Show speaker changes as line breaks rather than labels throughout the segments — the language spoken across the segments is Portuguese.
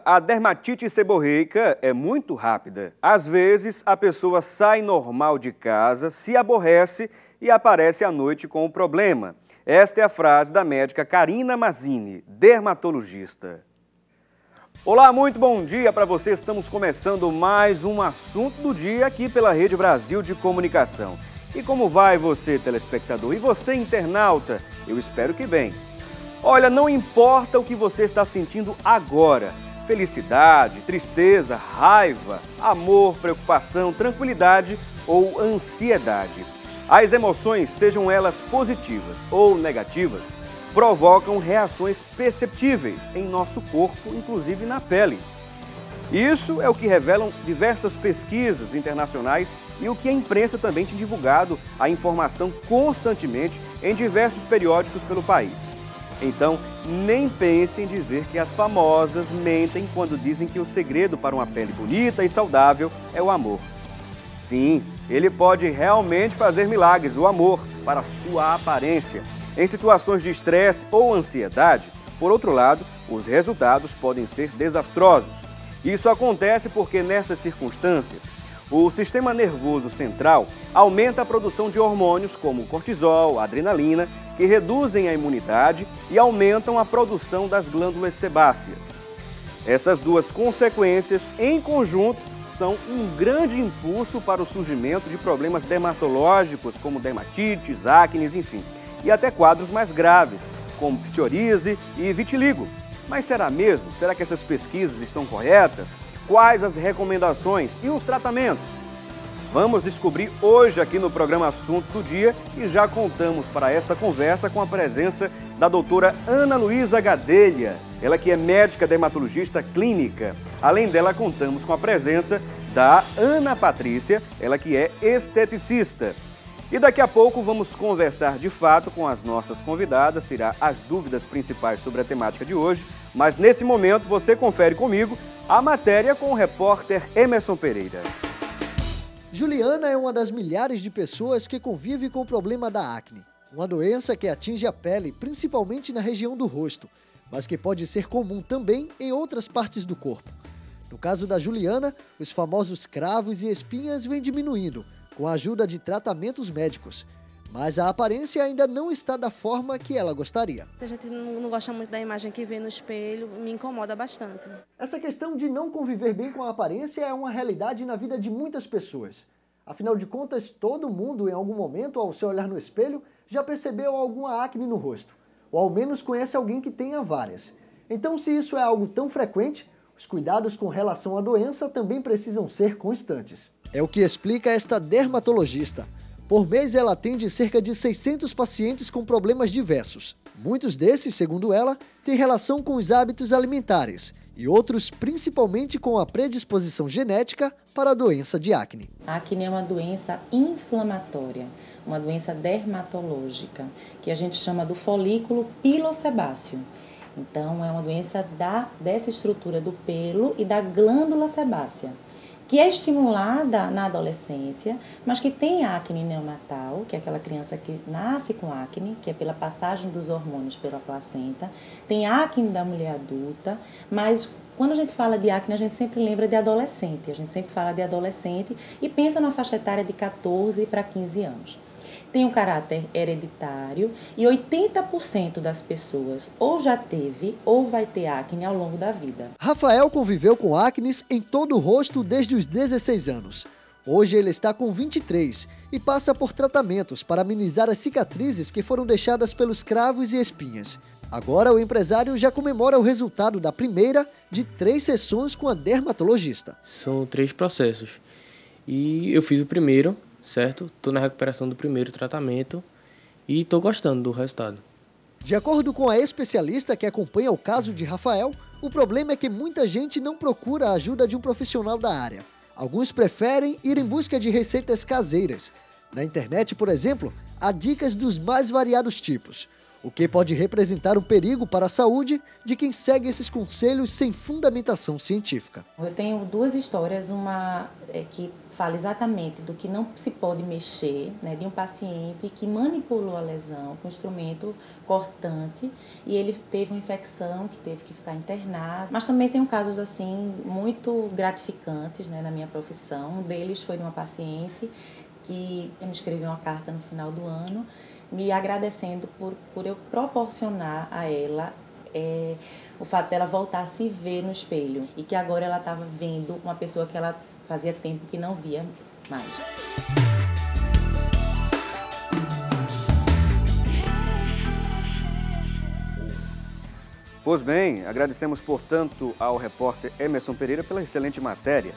A dermatite seborreica, é muito rápida. Às vezes, a pessoa sai normal de casa, se aborrece e aparece à noite com o problema. Esta é a frase da médica Karina Mazzini, dermatologista. Olá, muito bom dia para você. Estamos começando mais um assunto do dia aqui pela Rede Brasil de Comunicação. E como vai você, telespectador? E você, internauta? Eu espero que bem. Olha, não importa o que você está sentindo agora. Felicidade, tristeza, raiva, amor, preocupação, tranquilidade ou ansiedade. As emoções, sejam elas positivas ou negativas, provocam reações perceptíveis em nosso corpo, inclusive na pele. Isso é o que revelam diversas pesquisas internacionais e o que a imprensa também tem divulgado a informação constantemente em diversos periódicos pelo país. Então, nem pense em dizer que as famosas mentem quando dizem que o segredo para uma pele bonita e saudável é o amor. Sim, ele pode realmente fazer milagres, o amor, para a sua aparência. Em situações de estresse ou ansiedade, por outro lado, os resultados podem ser desastrosos. Isso acontece porque nessas circunstâncias, o sistema nervoso central aumenta a produção de hormônios como o cortisol, a adrenalina, que reduzem a imunidade e aumentam a produção das glândulas sebáceas. Essas duas consequências, em conjunto, são um grande impulso para o surgimento de problemas dermatológicos como dermatites, acnes, enfim, e até quadros mais graves, como psoríase e vitiligo. Mas será mesmo? Será que essas pesquisas estão corretas? Quais as recomendações e os tratamentos? Vamos descobrir hoje aqui no programa Assunto do Dia e já contamos para esta conversa com a presença da doutora Ana Luísa Gadelha, ela que é médica dermatologista clínica. Além dela, contamos com a presença da Ana Patrícia, ela que é esteticista. E daqui a pouco vamos conversar de fato com as nossas convidadas, tirar as dúvidas principais sobre a temática de hoje, mas nesse momento você confere comigo a matéria com o repórter Emerson Pereira.
Juliana é uma das milhares de pessoas que convive com o problema da acne, uma doença que atinge a pele, principalmente na região do rosto, mas que pode ser comum também em outras partes do corpo. No caso da Juliana, os famosos cravos e espinhas vêm diminuindo, com a ajuda de tratamentos médicos. Mas a aparência ainda não está da forma que ela gostaria.
A gente não gosta muito da imagem que vê no espelho, me incomoda bastante.
Essa questão de não conviver bem com a aparência é uma realidade na vida de muitas pessoas. Afinal de contas, todo mundo, em algum momento, ao se olhar no espelho, já percebeu alguma acne no rosto, ou ao menos conhece alguém que tenha várias. Então, se isso é algo tão frequente, os cuidados com relação à doença também precisam ser constantes. É o que explica esta dermatologista. Por mês, ela atende cerca de 600 pacientes com problemas diversos. Muitos desses, segundo ela, têm relação com os hábitos alimentares e outros principalmente com a predisposição genética para a doença de acne.
A acne é uma doença inflamatória, uma doença dermatológica, que a gente chama do folículo pilosebáceo. Então, é uma doença dessa estrutura do pelo e da glândula sebácea, que é estimulada na adolescência, mas que tem acne neonatal, que é aquela criança que nasce com acne, que é pela passagem dos hormônios pela placenta. Tem acne da mulher adulta, mas quando a gente fala de acne, a gente sempre lembra de adolescente. A gente sempre fala de adolescente e pensa na faixa etária de 14 para 15 anos. Tem um caráter hereditário e 80% das pessoas ou já teve ou vai ter acne ao longo da vida.
Rafael conviveu com acnes em todo o rosto desde os 16 anos. Hoje ele está com 23 e passa por tratamentos para amenizar as cicatrizes que foram deixadas pelos cravos e espinhas. Agora o empresário já comemora o resultado da primeira de 3 sessões com a dermatologista.
São 3 processos e eu fiz o primeiro, certo? Estou na recuperação do primeiro tratamento e estou gostando do resultado.
De acordo com a especialista que acompanha o caso de Rafael, o problema é que muita gente não procura a ajuda de um profissional da área. Alguns preferem ir em busca de receitas caseiras. Na internet, por exemplo, há dicas dos mais variados tipos. o que pode representar um perigo para a saúde de quem segue esses conselhos sem fundamentação científica.
Eu tenho duas histórias, uma que fala exatamente do que não se pode mexer, né, de um paciente que manipulou a lesão com instrumento cortante e ele teve uma infecção que teve que ficar internado. Mas também tem casos assim muito gratificantes, né, na minha profissão. Um deles foi de uma paciente que me escreveu uma carta no final do ano me agradecendo por eu proporcionar a ela o fato dela voltar a se ver no espelho e que agora ela estava vendo uma pessoa que ela fazia tempo que não via mais.
Pois bem, agradecemos, portanto, ao repórter Emerson Pereira pela excelente matéria.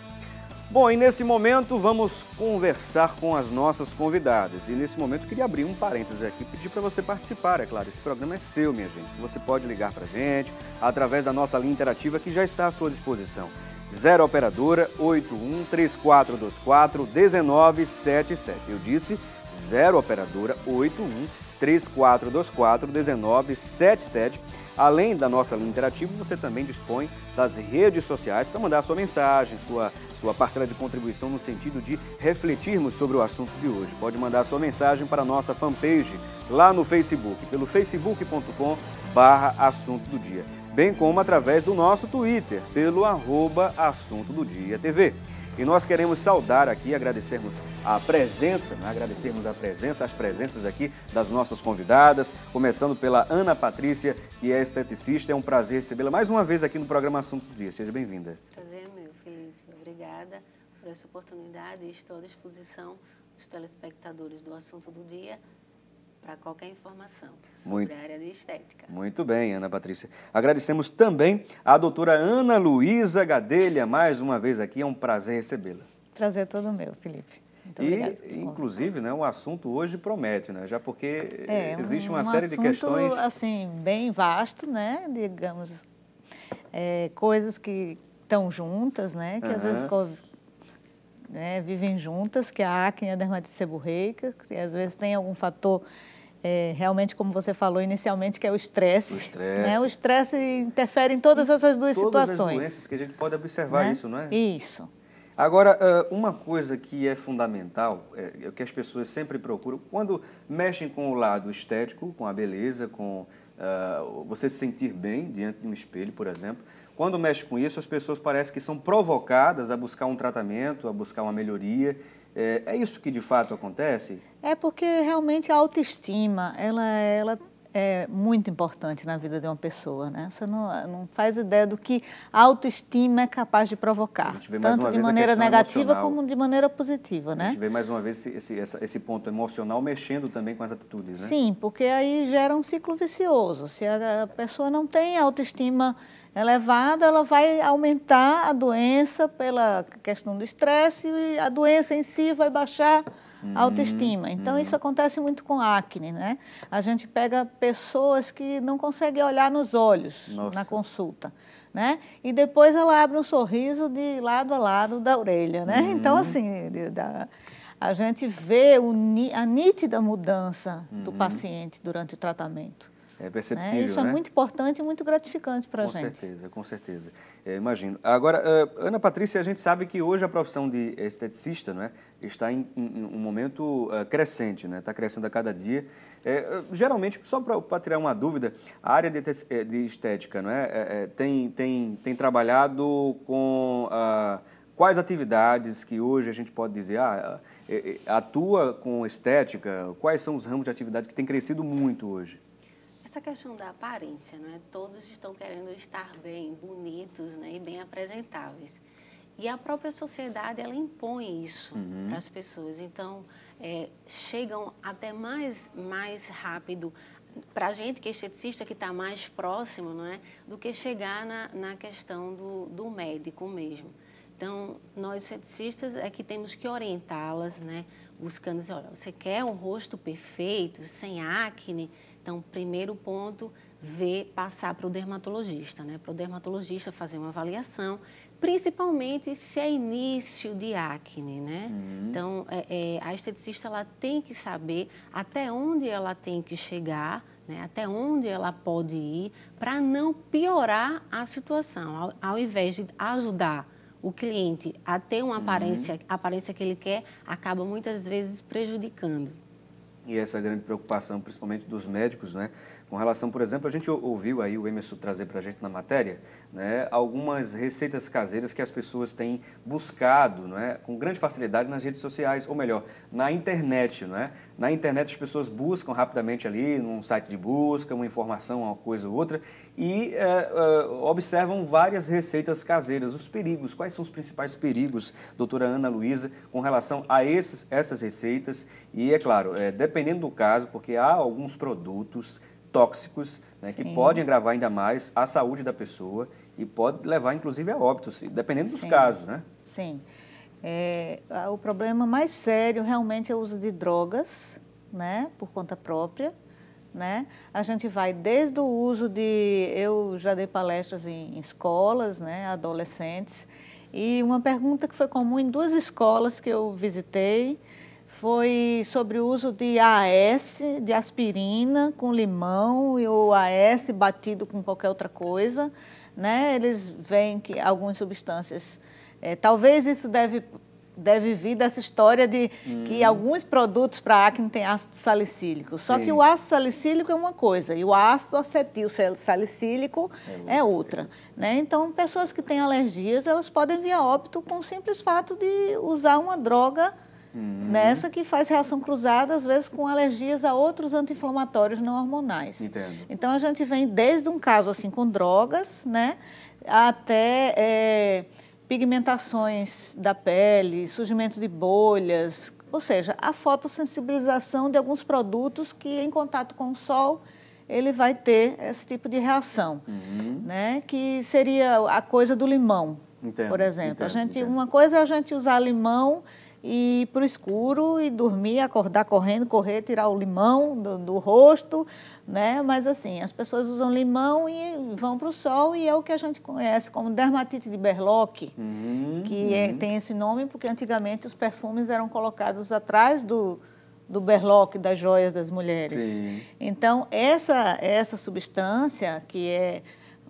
Bom, e nesse momento vamos conversar com as nossas convidadas. E nesse momento eu queria abrir um parênteses aqui e pedir para você participar, é claro. Esse programa é seu, minha gente. Você pode ligar para a gente através da nossa linha interativa que já está à sua disposição. 0 Operadora 81 3424 1977. Eu disse 0 Operadora 81 3424 1977. Além da nossa linha interativa, você também dispõe das redes sociais para mandar sua mensagem, sua parcela de contribuição no sentido de refletirmos sobre o assunto de hoje. Pode mandar sua mensagem para a nossa fanpage lá no Facebook, pelo facebook.com/assunto do dia, bem como através do nosso Twitter, pelo @assunto do dia TV. E nós queremos saudar aqui, agradecermos a presença, as presenças aqui das nossas convidadas, começando pela Ana Patrícia, que é esteticista. É um prazer recebê-la mais uma vez aqui no programa Assunto do Dia. Seja bem-vinda.
Prazer é meu, Felipe. Obrigada por essa oportunidade e estou à disposição dos telespectadores do Assunto do Dia para qualquer informação sobre a área de estética.
Muito bem, Ana Patrícia. Agradecemos também a doutora Ana Luísa Gadelha, mais uma vez aqui, é um prazer recebê-la.
Prazer todo meu, Felipe. Muito obrigada.
Inclusive, né, o assunto hoje promete, né, já porque existe uma série de
assunto,
questões...
assim, bem vasto, né, digamos, coisas que estão juntas, né, que às vezes vivem juntas, que a acne e a dermatite seborreica, que às vezes tem algum fator... realmente, como você falou inicialmente, que é o estresse. Né? O estresse interfere em todas essas duas situações.
Todas as doenças que a gente pode observar, né? Isso, não é?
Isso.
Agora, uma coisa que é fundamental, é o que as pessoas sempre procuram, quando mexem com o lado estético, com a beleza, com você se sentir bem diante de um espelho, por exemplo, quando mexe com isso, as pessoas parecem que são provocadas a buscar um tratamento, a buscar uma melhoria. É isso que de fato acontece? É
porque realmente a autoestima, ela é muito importante na vida de uma pessoa, né? Você não faz ideia do que a autoestima é capaz de provocar, tanto de maneira negativa como de maneira positiva, né?
A gente vê mais uma vez esse ponto emocional mexendo também com as atitudes, né?
Sim, porque aí gera um ciclo vicioso. Se a pessoa não tem autoestima elevada, ela vai aumentar a doença pela questão do estresse e a doença em si vai baixar a autoestima. Então, isso acontece muito com acne, né? A gente pega pessoas que não conseguem olhar nos olhos na consulta, né? E depois ela abre um sorriso de lado a lado da orelha, né? Então, assim, a gente vê a nítida mudança do paciente durante o tratamento.
É perceptível,
Isso é muito importante e muito gratificante para a gente.
Com certeza. Imagino. Agora, Ana Patrícia, a gente sabe que hoje a profissão de esteticista, não é, está em um momento crescente, né? Está crescendo a cada dia. Geralmente, só para tirar uma dúvida, a área de estética, não é, tem trabalhado com quais atividades que hoje a gente pode dizer, atua com estética? Quais são os ramos de atividade que têm crescido muito hoje?
Essa questão da aparência, não é? Todos estão querendo estar bem, bonitos, né? E bem apresentáveis. E a própria sociedade, ela impõe isso para as pessoas. Então, chegam até mais rápido para a gente, que é esteticista, que está mais próximo, não é? Do que chegar na questão do médico mesmo. Então, nós esteticistas é que temos que orientá-las, né? Buscando dizer, olha, você quer um rosto perfeito, sem acne? Então, primeiro ponto, passar para o dermatologista, né? Para o dermatologista fazer uma avaliação, principalmente se é início de acne, né? Então, a esteticista ela tem que saber até onde ela tem que chegar, né? Até onde ela pode ir para não piorar a situação, ao invés de ajudar o cliente a ter uma aparência que ele quer, acaba muitas vezes prejudicando.
E essa grande preocupação, principalmente dos médicos, né? Com relação, por exemplo, a gente ouviu aí o Emerson trazer para a gente na matéria, né, algumas receitas caseiras que as pessoas têm buscado, né, com grande facilidade nas redes sociais, ou melhor, na internet. Né? Na internet as pessoas buscam rapidamente ali, num site de busca, uma informação, uma coisa ou outra, e observam várias receitas caseiras. Os perigos, quais são os principais perigos, doutora Ana Luísa, com relação a essas receitas? E, é claro, dependendo do caso, porque há alguns produtos tóxicos, né, que podem agravar ainda mais a saúde da pessoa e pode levar, inclusive, a óbito, dependendo dos casos, né?
Sim. O problema mais sério realmente é o uso de drogas, né, por conta própria, né? A gente vai desde o uso de... Eu já dei palestras em escolas, né, adolescentes, e uma pergunta que foi comum em 2 escolas que eu visitei foi sobre o uso de AS, de aspirina com limão, e o AS batido com qualquer outra coisa, né? Eles veem que algumas substâncias... talvez isso deve vir dessa história de que alguns produtos para acne têm ácido salicílico. Só que o ácido salicílico é uma coisa e o ácido acetil salicílico é outra. Né? Então, pessoas que têm alergias, elas podem vir a óbito com o simples fato de usar uma droga nessa que faz reação cruzada, às vezes com alergias a outros anti-inflamatórios não hormonais.
Entendo.
Então, a gente vem desde um caso assim com drogas, né, até pigmentações da pele, surgimento de bolhas, ou seja, a fotossensibilização de alguns produtos que em contato com o sol ele vai ter esse tipo de reação, né, que seria a coisa do limão, por exemplo. Uma coisa é a gente usar limão e ir para o escuro e dormir, acordar correndo, correr, tirar o limão do rosto, né? Mas assim, as pessoas usam limão e vão para o sol e é o que a gente conhece como dermatite de Berloque, tem esse nome porque antigamente os perfumes eram colocados atrás do berloque, das joias das mulheres.
Sim.
Então, essa substância, que é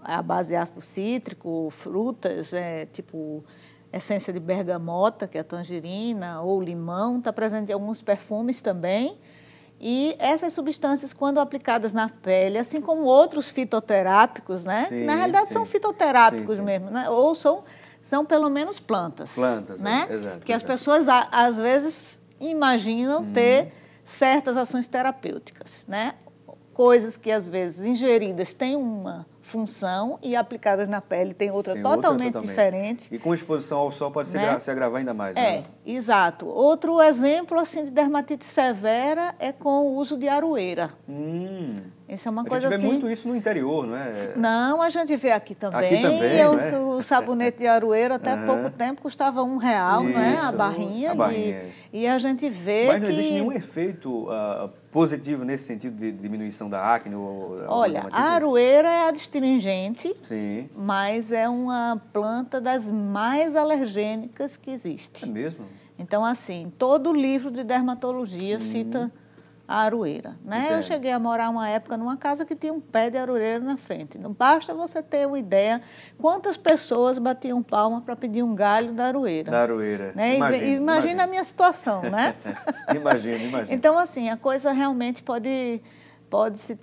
a base de ácido cítrico, frutas, tipo essência de bergamota, que é a tangerina, ou limão, está presente em alguns perfumes também. E essas substâncias, quando aplicadas na pele, assim como outros fitoterápicos, né? Na realidade são fitoterápicos mesmo, né? Ou são pelo menos plantas.
Plantas,
né?
Exato.
Porque as pessoas, às vezes, imaginam ter certas ações terapêuticas, né? Coisas que, às vezes, ingeridas têm uma função e aplicadas na pele tem outra totalmente diferente.
E com exposição ao sol pode se agravar ainda mais. Né?
Exato. Outro exemplo assim, de dermatite severa é com o uso de aroeira. Isso é uma coisa assim...
A gente vê muito isso no interior, não é?
Não, a gente vê aqui também.
Aqui também,
O sabonete de aroeira até pouco tempo custava R$1, não é? A barrinha. E a gente vê
Mas não existe nenhum efeito positivo nesse sentido de diminuição da acne?
Olha, a aroeira é adstringente,
Sim.
mas é uma planta das mais alergênicas que existe.
É mesmo?
Então, assim, todo livro de dermatologia cita a aroeira, né? Eu cheguei a morar uma época numa casa que tinha um pé de aroeira na frente. Não basta você ter uma ideia quantas pessoas batiam palma para pedir um galho da aroeira.
Da aroeira.
Né? Imagina a minha situação, né?
Imagina.
Então, assim, a coisa realmente pode se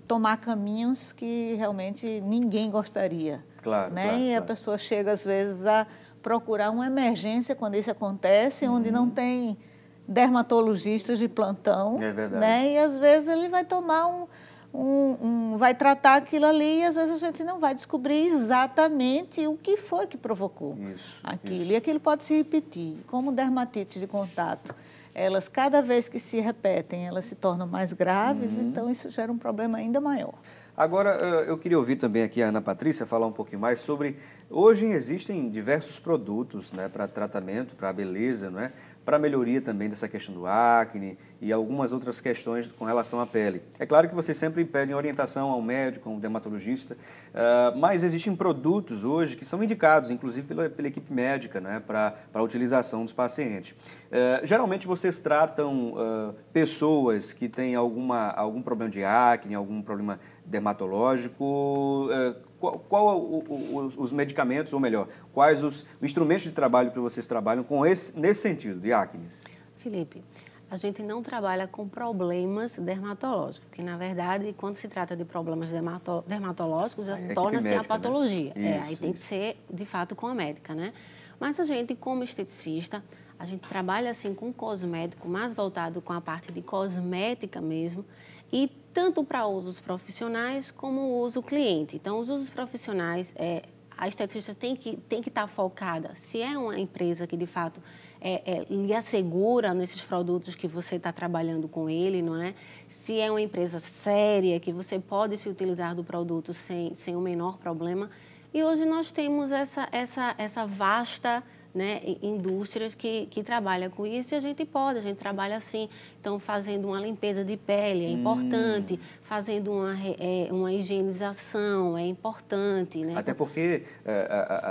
tomar caminhos que realmente ninguém gostaria.
Claro,
né?
Claro,
e a pessoa chega, às vezes, a procurar uma emergência quando isso acontece, onde não tem dermatologistas de plantão.
É verdade.
Né? E, às vezes, ele vai tomar vai tratar aquilo ali e, às vezes, a gente não vai descobrir exatamente o que foi que provocou aquilo. E aquilo pode se repetir. Como dermatite de contato, elas, cada vez que se repetem, elas se tornam mais graves, então isso gera um problema ainda maior.
Agora, eu queria ouvir também aqui a Ana Patrícia falar um pouquinho mais sobre... Hoje existem diversos produtos, né, para tratamento, para a beleza, não é? para a melhoria também dessa questão do acne e algumas outras questões com relação à pele. É claro que vocês sempre pedem orientação ao médico, ao dermatologista, mas existem produtos hoje que são indicados, inclusive pela equipe médica, né, para a utilização dos pacientes. Geralmente vocês tratam pessoas que têm algum problema de acne, algum problema dermatológico. Qual os medicamentos, ou melhor, quais os instrumentos de trabalho que vocês trabalham nesse sentido, de acne?
Felipe, a gente não trabalha com problemas dermatológicos, porque, na verdade, quando se trata de problemas dermatológicos, já torna-se a patologia. Né? Aí tem que ser, de fato, com a médica, né? Mas a gente, como esteticista, a gente trabalha, assim, com cosmético, mais voltado com a parte de cosmética mesmo, e tanto para usos profissionais como uso cliente. Então, os usos profissionais, a esteticista tem que estar focada. Se é uma empresa que, de fato, lhe assegura nesses produtos que você está trabalhando com ele, não é? Se é uma empresa séria, que você pode se utilizar do produto sem o menor problema. E hoje nós temos essa vasta... né, indústrias que trabalham com isso, e a gente trabalha assim, então fazendo uma limpeza de pele é importante, fazendo uma higienização é importante. Né?
Até porque,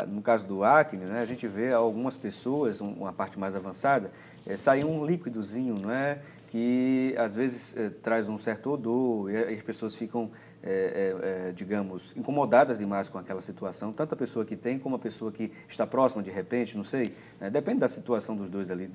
no caso do acne, né, a gente vê algumas pessoas, uma parte mais avançada, sai um líquidozinho, não é? Que às vezes traz um certo odor e as pessoas ficam, digamos, incomodadas demais com aquela situação, tanto a pessoa que tem como a pessoa que está próxima de repente, não sei, depende da situação dos dois ali,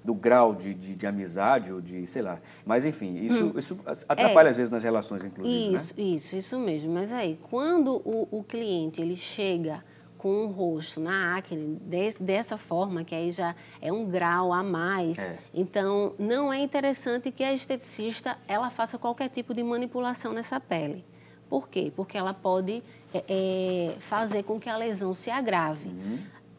do grau de amizade ou de, sei lá, mas enfim, isso atrapalha às vezes nas relações, inclusive,
Isso mesmo, mas aí, quando o cliente ele chega com o rosto na acne dessa forma, que aí já é um grau a mais. Então, não é interessante que a esteticista ela faça qualquer tipo de manipulação nessa pele. Por quê? Porque ela pode fazer com que a lesão se agrave.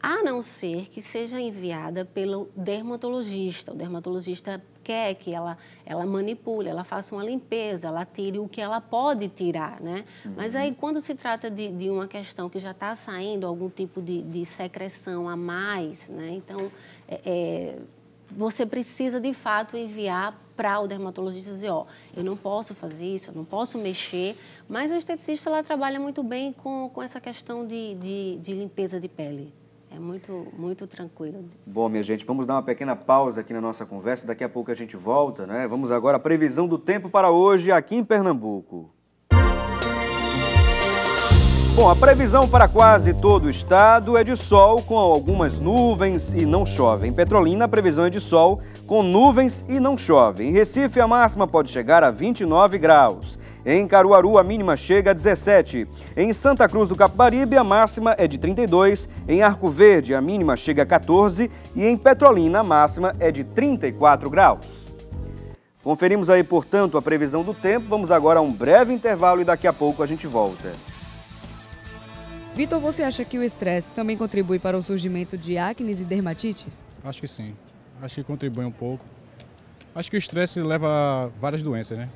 A não ser que seja enviada pelo dermatologista. O dermatologista quer que ela manipule, ela faça uma limpeza, ela tire o que ela pode tirar, né? Mas aí, quando se trata de uma questão que já está saindo algum tipo de secreção a mais, né? Então, você precisa, de fato, enviar para o dermatologista e dizer, eu não posso fazer isso, eu não posso mexer, mas a esteticista, ela trabalha muito bem com essa questão de limpeza de pele. É muito, muito tranquilo.
Bom, minha gente, vamos dar uma pequena pausa aqui na nossa conversa. Daqui a pouco a gente volta, né? Vamos agora à previsão do tempo para hoje aqui em Pernambuco. Bom, a previsão para quase todo o estado é de sol com algumas nuvens e não chove. Em Petrolina, a previsão é de sol com nuvens e não chove. Em Recife, a máxima pode chegar a 29 graus. Em Caruaru, a mínima chega a 17. Em Santa Cruz do Capibaribe, a máxima é de 32. Em Arco Verde, a mínima chega a 14. E em Petrolina, a máxima é de 34 graus. Conferimos aí, portanto, a previsão do tempo. Vamos agora a um breve intervalo e daqui a pouco a gente volta.
Vitor, você acha que o estresse também contribui para o surgimento de acne e dermatites?
Acho que sim. Acho que contribui um pouco. Acho que o estresse leva a várias doenças, né?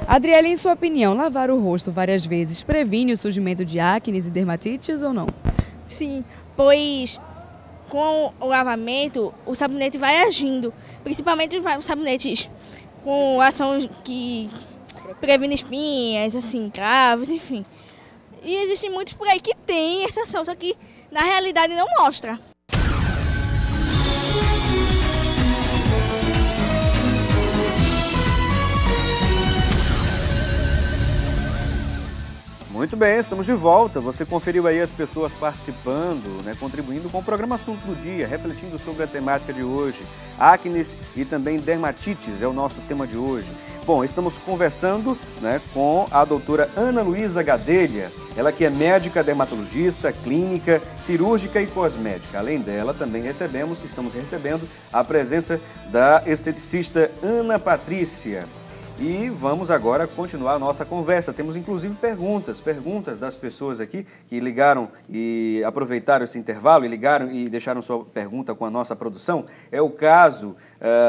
Adriele, em sua opinião, lavar o rosto várias vezes previne o surgimento de acne e dermatites ou não?
Sim, pois com o lavamento o sabonete vai agindo, principalmente os sabonetes com ação que previne espinhas, assim, cravos, enfim. E existem muitos por aí que tem essa ação, só que na realidade não mostra.
Muito bem, estamos de volta. Você conferiu aí as pessoas participando, né, contribuindo com o programa Assunto do Dia, refletindo sobre a temática de hoje. Acnes e também dermatites é o nosso tema de hoje. Bom, estamos conversando, né, com a doutora Ana Luísa Gadelha, ela que é médica dermatologista, clínica, cirúrgica e cosmética. Além dela, também estamos recebendo a presença da esteticista Ana Patrícia. E vamos agora continuar a nossa conversa. Temos inclusive perguntas das pessoas aqui que ligaram e aproveitaram esse intervalo e ligaram e deixaram sua pergunta com a nossa produção. É o caso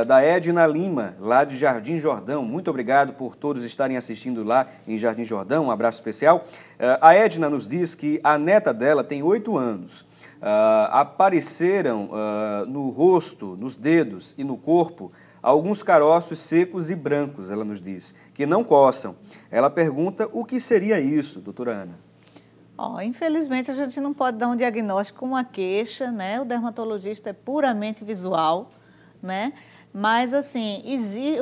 da Edna Lima, lá de Jardim Jordão. Muito obrigado por todos estarem assistindo lá em Jardim Jordão. Um abraço especial. A Edna nos diz que a neta dela tem 8 anos. Apareceram no rosto, nos dedos e no corpo alguns caroços secos e brancos, ela nos diz, que não coçam. Ela pergunta o que seria isso, doutora Ana?
Infelizmente, a gente não pode dar um diagnóstico com uma queixa, né? O dermatologista é puramente visual, né? Mas, assim,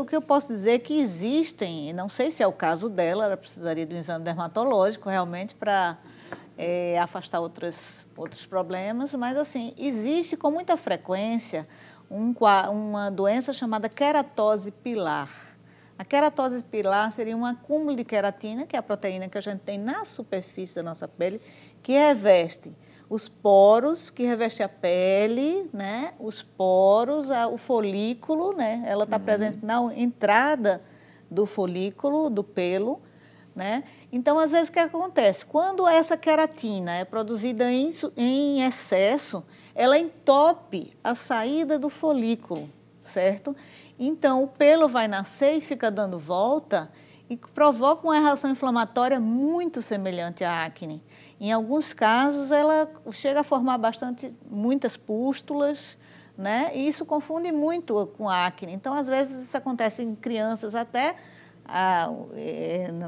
o que eu posso dizer é que existem, não sei se é o caso dela, ela precisaria de um exame dermatológico realmente para afastar outros problemas, mas, assim, existe com muita frequência uma doença chamada queratose pilar. A queratose pilar seria um acúmulo de queratina, que é a proteína que a gente tem na superfície da nossa pele, que reveste os poros, que reveste a pele, né? Os poros, o folículo, né? Ela está presente na entrada do folículo, do pelo, né? Então, às vezes, o que acontece? Quando essa queratina é produzida em excesso, ela entope a saída do folículo, certo? Então, o pelo vai nascer e fica dando volta e provoca uma reação inflamatória muito semelhante à acne. Em alguns casos, ela chega a formar muitas pústulas, né? E isso confunde muito com a acne. Então, às vezes, isso acontece em crianças até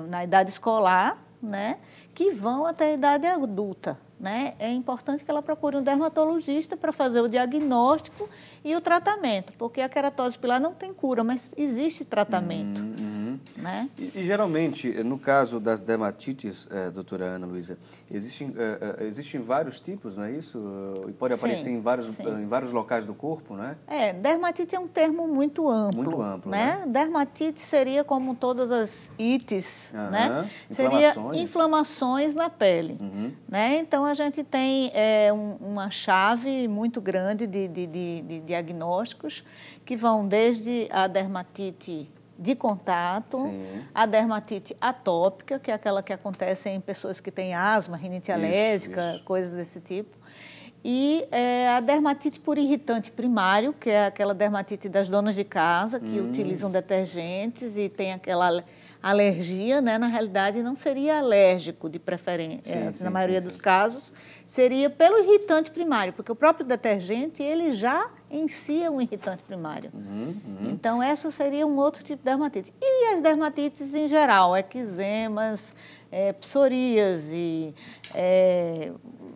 na idade escolar, né? Que vão até a idade adulta. Né? É importante que ela procure um dermatologista para fazer o diagnóstico e o tratamento, porque a queratose pilar não tem cura, mas existe tratamento. Né?
E geralmente, no caso das dermatites, doutora Ana Luísa, existem vários tipos, não é isso? E pode aparecer em vários locais do corpo, não é?
Dermatite é um termo muito amplo. Muito amplo, né? Dermatite seria como todas as ites, né? Seria inflamações na pele, né? Então, a gente tem uma chave muito grande de diagnósticos que vão desde a dermatite de contato, a dermatite atópica, que é aquela que acontece em pessoas que têm asma, rinite alérgica, coisas desse tipo. E a dermatite por irritante primário, que é aquela dermatite das donas de casa, que utilizam detergentes e tem aquela alergia, né? Na realidade, não seria alérgico de preferência, na maioria dos casos, seria pelo irritante primário, porque o próprio detergente, ele já em si é um irritante primário. Então, essa seria um outro tipo de dermatite. E as dermatites em geral, eczemas, psoríase,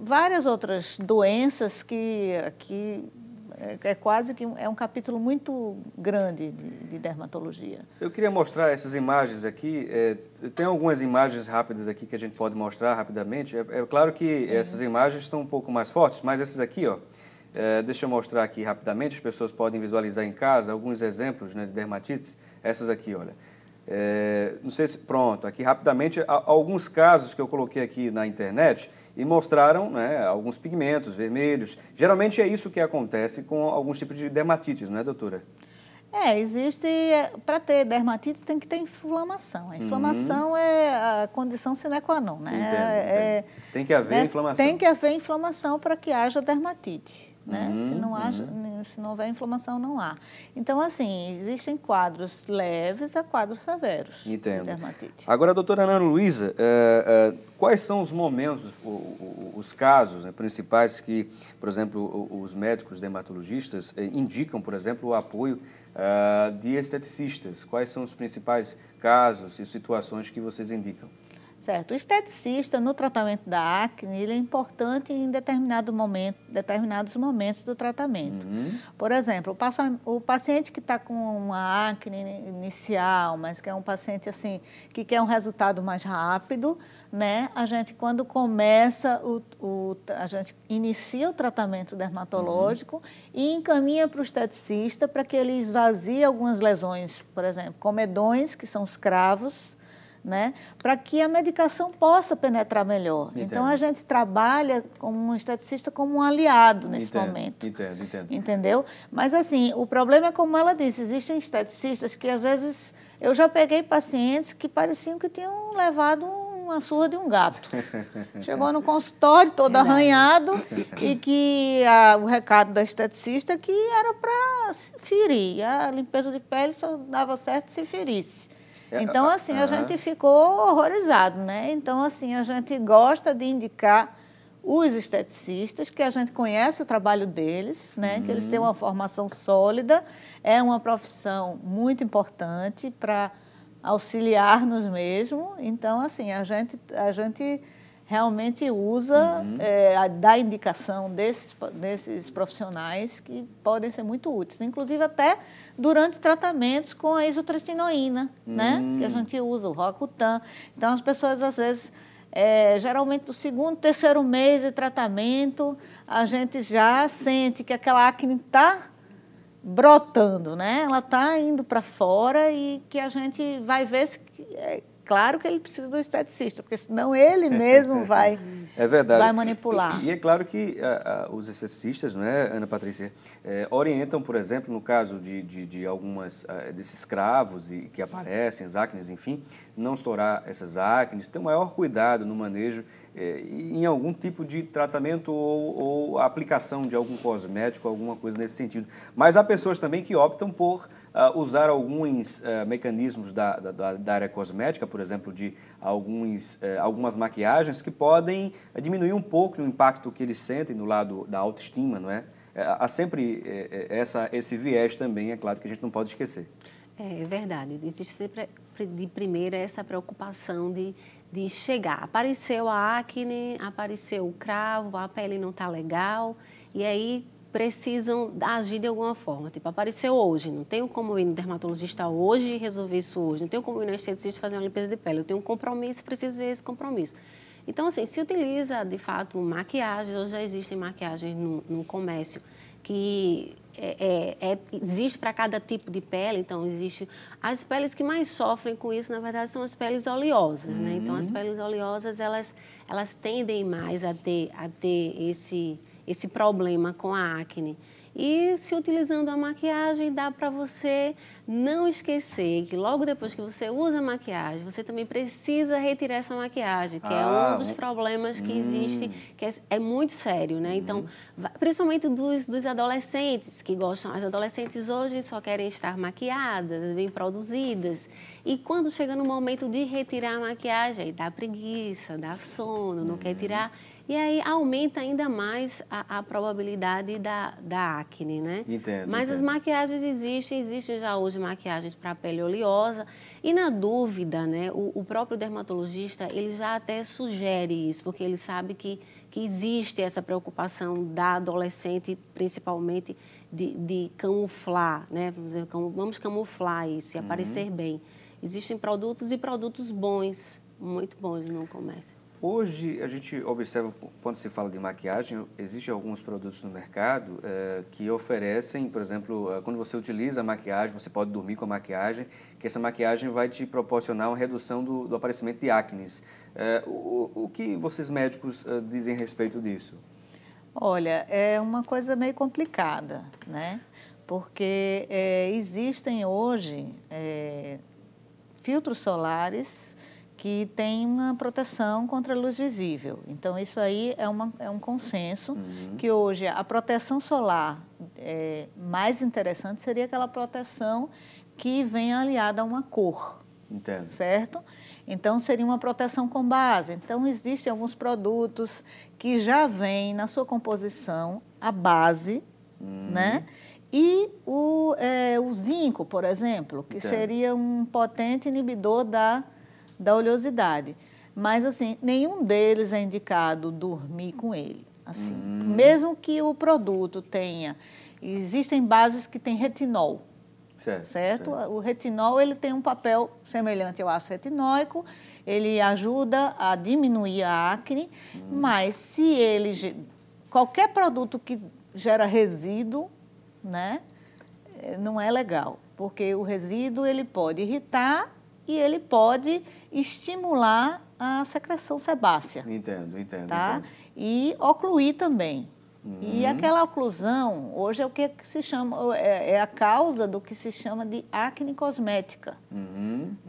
várias outras doenças que é quase que um capítulo muito grande de dermatologia.
Eu queria mostrar essas imagens aqui. Tem algumas imagens rápidas aqui que a gente pode mostrar rapidamente. É claro que essas imagens estão um pouco mais fortes, mas essas aqui, deixa eu mostrar aqui rapidamente, as pessoas podem visualizar em casa alguns exemplos, né, de dermatites. Essas aqui, olha. Não sei se... Pronto, aqui rapidamente, alguns casos que eu coloquei aqui na internet e mostraram, né, alguns pigmentos vermelhos. Geralmente é isso que acontece com alguns tipos de dermatites, não é, doutora?
Existe... Para ter dermatite tem que ter inflamação. A inflamação é a condição sine qua non, né?
Entendo. Tem que haver inflamação.
Tem que haver inflamação para que haja dermatite. Né? Se não houver inflamação, não há. Então, assim, existem quadros leves a quadros severos.
Entendo.
De dermatite.
Agora, doutora Ana Luísa, quais são os momentos, os casos, né, principais que, por exemplo, os médicos dermatologistas indicam, por exemplo, o apoio de esteticistas? Quais são os principais casos e situações que vocês indicam?
Certo. O esteticista, no tratamento da acne, ele é importante em determinados momentos do tratamento. Por exemplo, o paciente que está com uma acne inicial, mas que é um paciente assim, que quer um resultado mais rápido, né? A gente, quando começa, a gente inicia o tratamento dermatológico e encaminha para o esteticista para que ele esvazie algumas lesões, por exemplo, comedões, que são os cravos, né, para que a medicação possa penetrar melhor.
Entendo.
Então, a gente trabalha como um esteticista como um aliado nesse momento.
Entendo.
Entendeu? Mas, assim, o problema é como ela disse, existem esteticistas que, às vezes, Eu já peguei pacientes que pareciam que tinham levado uma surra de um gato. Chegou no consultório todo arranhado e que o recado da esteticista que era para ferir. A limpeza de pele só dava certo se ferisse. Então, assim, a gente ficou horrorizado, né? Então, assim, a gente gosta de indicar os esteticistas, que a gente conhece o trabalho deles, né? Que eles têm uma formação sólida, é uma profissão muito importante para auxiliar-nos mesmo. Então, assim, a gente realmente usa, dá indicação desses profissionais que podem ser muito úteis, inclusive até durante tratamentos com a isotretinoína, né? Que a gente usa, o Roacutan. Então, as pessoas, às vezes, geralmente no segundo, terceiro mês de tratamento, a gente já sente que aquela acne está brotando, né? Ela está indo para fora e que a gente vai ver se... Claro que ele precisa do esteticista, porque senão ele mesmo vai, vai manipular.
E é claro que os esteticistas, né, Ana Patrícia, orientam, por exemplo, no caso de algumas desses cravos que aparecem, as acnes, enfim, não estourar essas acnes, ter um maior cuidado no manejo em algum tipo de tratamento ou aplicação de algum cosmético, alguma coisa nesse sentido. Mas há pessoas também que optam por usar alguns mecanismos da área cosmética, por exemplo, de algumas maquiagens que podem diminuir um pouco o impacto que eles sentem no lado da autoestima, não é? Há sempre esse viés também, é claro que a gente não pode esquecer.
É verdade, existe sempre de primeira essa preocupação de chegar. Apareceu a acne, apareceu o cravo, a pele não está legal, e aí precisam agir de alguma forma. Tipo, apareceu hoje, não tenho como ir no dermatologista hoje e resolver isso hoje, não tenho como ir no esteticista fazer uma limpeza de pele, eu tenho um compromisso, preciso ver esse compromisso. Então, assim, se utiliza, de fato, maquiagem, hoje já existem maquiagens no comércio que existe para cada tipo de pele, então existe... As peles que mais sofrem com isso, na verdade, são as peles oleosas, né? Então, as peles oleosas, elas tendem mais a ter esse problema com a acne. E se utilizando a maquiagem, dá para você não esquecer que logo depois que você usa a maquiagem, você também precisa retirar essa maquiagem, que é um dos problemas que existe, que é muito sério, né? Então, principalmente dos adolescentes que gostam. As adolescentes hoje só querem estar maquiadas, bem produzidas. E quando chega no momento de retirar a maquiagem, aí dá preguiça, dá sono, não quer tirar. E aí aumenta ainda mais a probabilidade da acne, né?
Entendo.
Mas as maquiagens existem já hoje maquiagens para pele oleosa. E na dúvida, né, o próprio dermatologista, ele já até sugere isso, porque ele sabe que existe essa preocupação da adolescente, principalmente, de camuflar, né? Vamos camuflar isso e aparecer bem. Existem produtos e produtos bons, muito bons no comércio.
Hoje, a gente observa, quando se fala de maquiagem, existem alguns produtos no mercado que oferecem, por exemplo, quando você utiliza a maquiagem, você pode dormir com a maquiagem, que essa maquiagem vai te proporcionar uma redução do aparecimento de acnes. O que vocês médicos dizem a respeito disso?
Olha, é uma coisa meio complicada, né? Porque existem hoje filtros solares que tem uma proteção contra a luz visível. Então, isso aí é um consenso, que hoje a proteção solar mais interessante seria aquela proteção que vem aliada a uma cor.
Entendo.
Certo? Então, seria uma proteção com base. Então, existem alguns produtos que já vêm na sua composição a base, né? E o zinco, por exemplo, que seria um potente inibidor da oleosidade. Mas, assim, nenhum deles é indicado dormir com ele. Assim, mesmo que o produto tenha... Existem bases que têm retinol, certo? O retinol, ele tem um papel semelhante ao ácido retinóico, ele ajuda a diminuir a acne, mas se ele... Qualquer produto que gera resíduo, né, não é legal, porque o resíduo, ele pode irritar e ele pode estimular a secreção sebácea.
Entendo.
Tá? E ocluir também. E aquela oclusão, hoje é o que se chama, é a causa do que se chama de acne cosmética.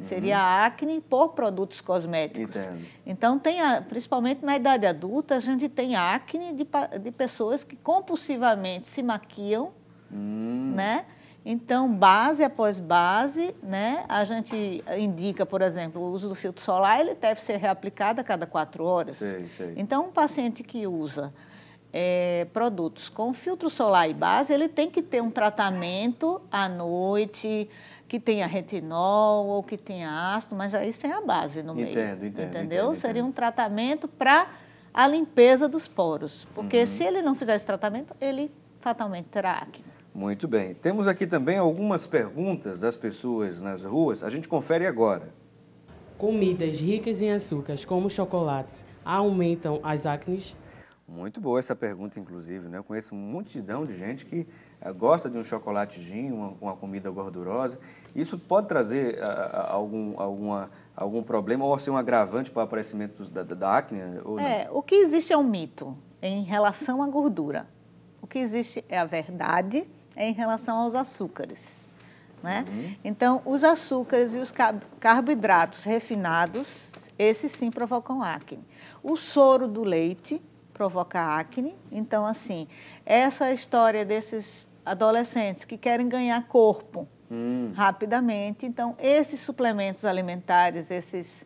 Seria a acne por produtos cosméticos.
Entendo.
Então, principalmente na idade adulta, a gente tem acne de pessoas que compulsivamente se maquiam, né? Então, base após base, né? A gente indica, por exemplo, o uso do filtro solar, ele deve ser reaplicado a cada 4 horas.
Sei.
Então, um paciente que usa produtos com filtro solar e base, ele tem que ter um tratamento à noite, que tenha retinol ou que tenha ácido, mas aí sem a base no meio. Entendeu? Seria um tratamento para a limpeza dos poros, porque se ele não fizer esse tratamento, ele fatalmente terá acne.
Muito bem. Temos aqui também algumas perguntas das pessoas nas ruas. A gente confere agora.
Comidas ricas em açúcares, como chocolates, aumentam as acnes?
Muito boa essa pergunta, inclusive, né? Eu conheço uma multidão de gente que gosta de um chocolatezinho, uma comida gordurosa. Isso pode trazer algum problema ou ser um agravante para o aparecimento da acne? Ou não?
O que existe é um mito em relação à gordura. O que existe é a verdade em relação aos açúcares, né? Então, os açúcares e os carboidratos refinados, esses sim provocam acne. O soro do leite provoca acne. Então, assim, essa história desses adolescentes que querem ganhar corpo rapidamente. Então, esses suplementos alimentares, esses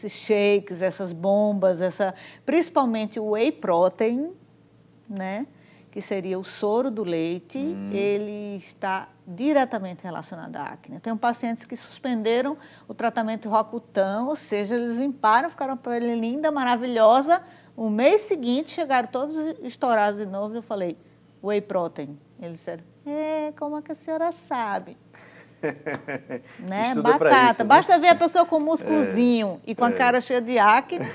shakes, essas bombas, principalmente o whey protein, né, que seria o soro do leite, ele está diretamente relacionado à acne. Eu tenho pacientes que suspenderam o tratamento Roacutan, ou seja, eles limparam, ficaram com a pele linda, maravilhosa. No mês seguinte, chegaram todos estourados de novo. Eu falei, whey protein. Eles disseram, como é que a senhora sabe? Né? Batata. Isso, né? Basta ver a pessoa com um músculozinho e com a cara cheia de acne,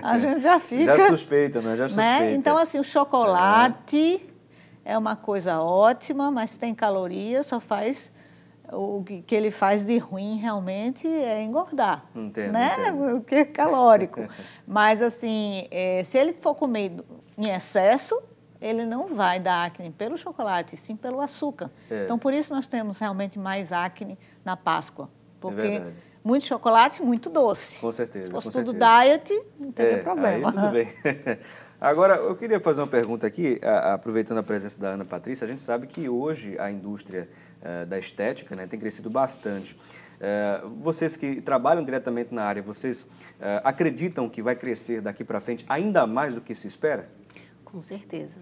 a gente já fica...
Já suspeita, né? Já suspeita.
Né? Então, assim, o chocolate é uma coisa ótima, mas tem calorias, só faz... O que ele faz de ruim realmente é engordar, né? O que é calórico. Mas, assim, se ele for comer em excesso, ele não vai dar acne pelo chocolate, sim pelo açúcar. Então, por isso nós temos realmente mais acne na Páscoa. Porque muito chocolate, muito doce.
Com certeza.
Se fosse tudo diet, não teria problema.
Aí tudo bem. Agora, eu queria fazer uma pergunta aqui, aproveitando a presença da Ana Patrícia. A gente sabe que hoje a indústria da estética, né, tem crescido bastante. Vocês que trabalham diretamente na área, vocês acreditam que vai crescer daqui para frente ainda mais do que se espera?
Com certeza.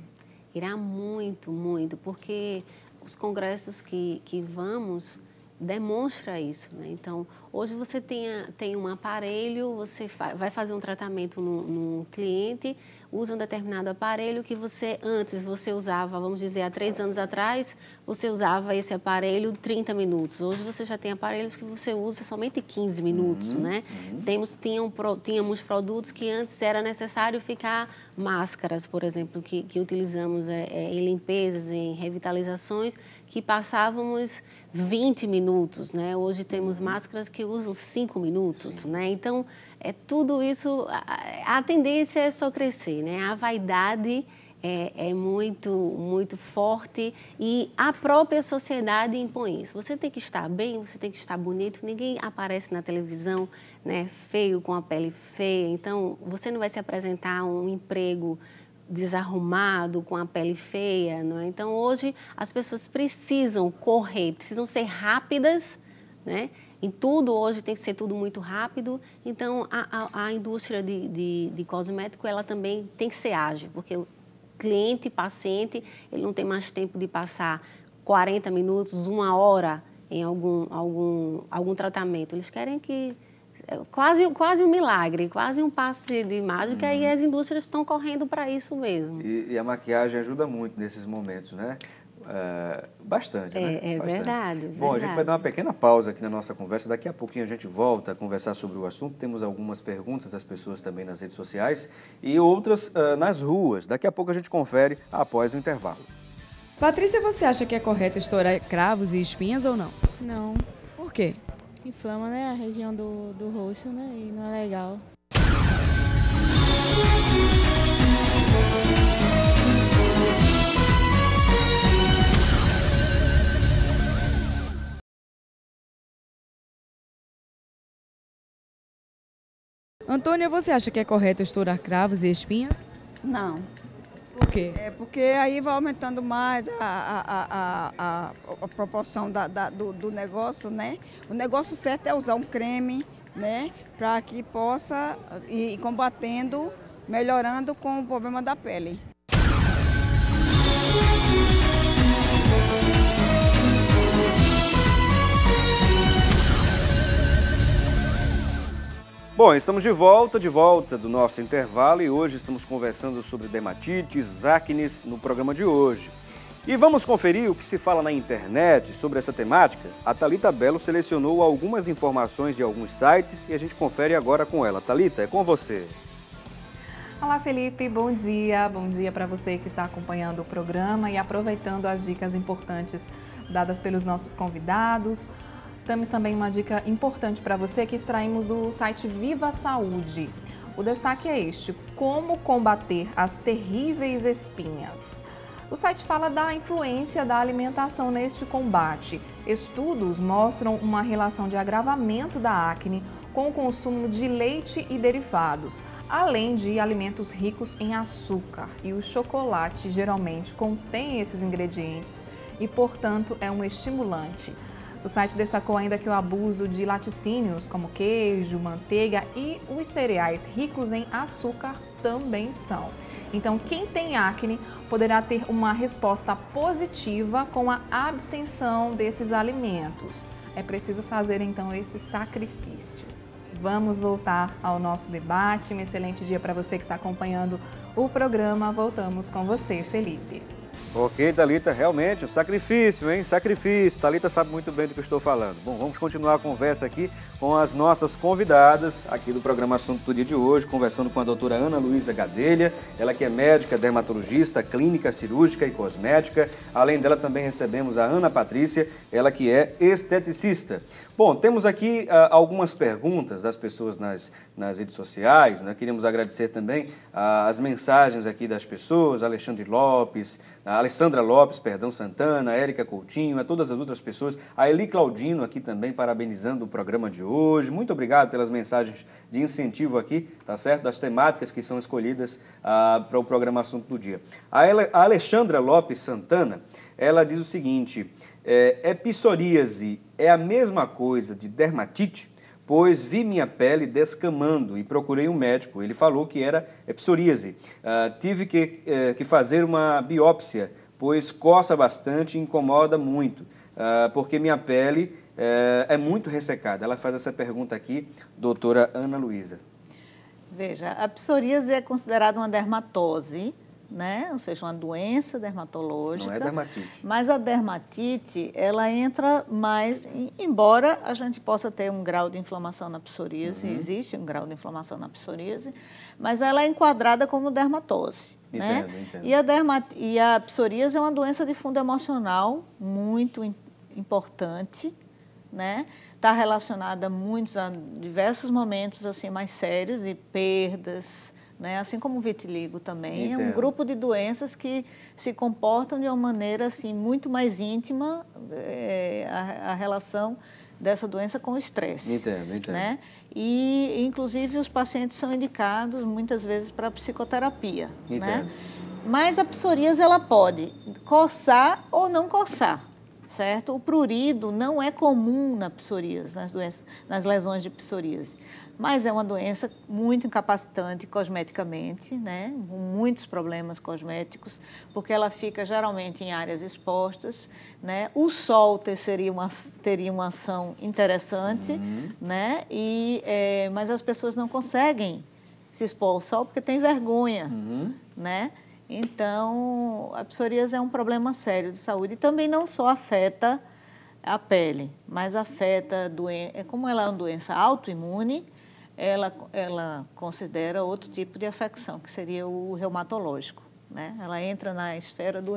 Irá muito, muito, porque os congressos que vamos demonstra isso, né? Então, hoje você tem um aparelho, você vai fazer um tratamento num cliente, usa um determinado aparelho que antes você usava, vamos dizer, há 3 anos atrás, você usava esse aparelho 30 minutos. Hoje você já tem aparelhos que você usa somente 15 minutos, né? Tínhamos produtos que antes era necessário ficar máscaras, por exemplo, que utilizamos em limpezas, em revitalizações, que passávamos 20 minutos, né? Hoje temos máscaras que usam 5 minutos, né? Então, tudo isso, a tendência é só crescer, né? A vaidade é muito, muito forte e a própria sociedade impõe isso. Você tem que estar bem, você tem que estar bonito, ninguém aparece na televisão, né, feio, com a pele feia, então você não vai se apresentar a um emprego desarrumado, com a pele feia, não é? Então, hoje, as pessoas precisam correr, precisam ser rápidas, né? Em tudo, hoje, tem que ser tudo muito rápido. Então, a indústria de cosmético, ela também tem que ser ágil, porque o cliente, paciente, ele não tem mais tempo de passar 40 minutos, 1 hora em algum tratamento. Eles querem que... Quase um milagre, quase um passe de mágica, e as indústrias estão correndo para isso mesmo.
E a maquiagem ajuda muito nesses momentos, né? Bastante, né?
É verdade.
Bom, a gente vai dar uma pequena pausa aqui na nossa conversa. Daqui a pouquinho a gente volta a conversar sobre o assunto. Temos algumas perguntas das pessoas também nas redes sociais e outras nas ruas. Daqui a pouco a gente confere após o intervalo.
Patrícia, você acha que é correto estourar cravos e espinhas ou não?
Não.
Por quê?
Inflama, né, a região do rosto, né, e não é legal.
Antônia, você acha que é correto estourar cravos e espinhas?
Não.
Por quê?
É porque aí vai aumentando mais a proporção do negócio, né? O negócio certo é usar um creme, né? Para que possa ir combatendo, melhorando com o problema da pele.
Bom, estamos de volta do nosso intervalo e hoje estamos conversando sobre dermatites, acnes no programa de hoje. E vamos conferir o que se fala na internet sobre essa temática? A Thalita Belo selecionou algumas informações de alguns sites e a gente confere agora com ela. Thalita, é com você.
Olá, Felipe, bom dia para você que está acompanhando o programa e aproveitando as dicas importantes dadas pelos nossos convidados. Temos também uma dica importante para você que extraímos do site Viva Saúde. O destaque é este: como combater as terríveis espinhas. O site fala da influência da alimentação neste combate. Estudos mostram uma relação de agravamento da acne com o consumo de leite e derivados, além de alimentos ricos em açúcar. E o chocolate geralmente contém esses ingredientes e, portanto, é um estimulante. O site destacou ainda que o abuso de laticínios, como queijo, manteiga e os cereais ricos em açúcar também são. Então, quem tem acne poderá ter uma resposta positiva com a abstenção desses alimentos. É preciso fazer, então, esse sacrifício. Vamos voltar ao nosso debate. Um excelente dia para você que está acompanhando o programa. Voltamos com você, Felipe.
Ok, Thalita, realmente um sacrifício, hein? Sacrifício. Thalita sabe muito bem do que eu estou falando. Bom, vamos continuar a conversa aqui com as nossas convidadas aqui do programa Assunto do Dia de hoje, conversando com a doutora Ana Luísa Gadelha, ela que é médica, dermatologista, clínica cirúrgica e cosmética. Além dela, também recebemos a Ana Patrícia, ela que é esteticista. Bom, temos aqui algumas perguntas das pessoas nas redes sociais, né? Queríamos agradecer também as mensagens aqui das pessoas, Alexandra Lopes, Santana, Érica Coutinho, a todas as outras pessoas, a Eli Claudino aqui também parabenizando o programa de hoje. Muito obrigado pelas mensagens de incentivo aqui, tá certo? Das temáticas que são escolhidas para o programa Assunto do Dia. A Alexandra Lopes Santana, ela diz o seguinte: psoríase é a mesma coisa de dermatite? Pois vi minha pele descamando e procurei um médico. Ele falou que era psoríase. Tive que fazer uma biópsia, pois coça bastante e incomoda muito, porque minha pele é muito ressecada. Ela faz essa pergunta aqui, doutora Ana Luísa.
Veja, a psoríase é considerada uma dermatose, né? Ou seja, uma doença dermatológica.
Não é dermatite.
Mas a dermatite, ela entra mais, embora a gente possa ter um grau de inflamação na psoríase, existe um grau de inflamação na psoríase, mas ela é enquadrada como dermatose.
Entendo,
né?
entendo.
E a psoríase é uma doença de fundo emocional muito importante, né? Está relacionada a diversos momentos assim, mais sérios e perdas, né? Assim como o vitiligo também.
Entendo.
É um grupo de doenças que se comportam de uma maneira assim, muito mais íntima, a relação dessa doença com o estresse.
Entendo.
Né? E, inclusive, os pacientes são indicados muitas vezes para psicoterapia. Né? Mas a psoríase ela pode coçar ou não coçar. Certo? O prurido não é comum na psoríase, nas lesões de psoríase, mas é uma doença muito incapacitante cosmeticamente, né? Com muitos problemas cosméticos, porque ela fica geralmente em áreas expostas, né? O sol teria uma ação interessante, né? Mas as pessoas não conseguem se expor ao sol porque tem vergonha, né? Então, a psoríase é um problema sério de saúde e também não só afeta a pele, mas afeta como ela é uma doença autoimune, ela considera outro tipo de afecção, que seria o reumatológico, né? Ela entra na esfera do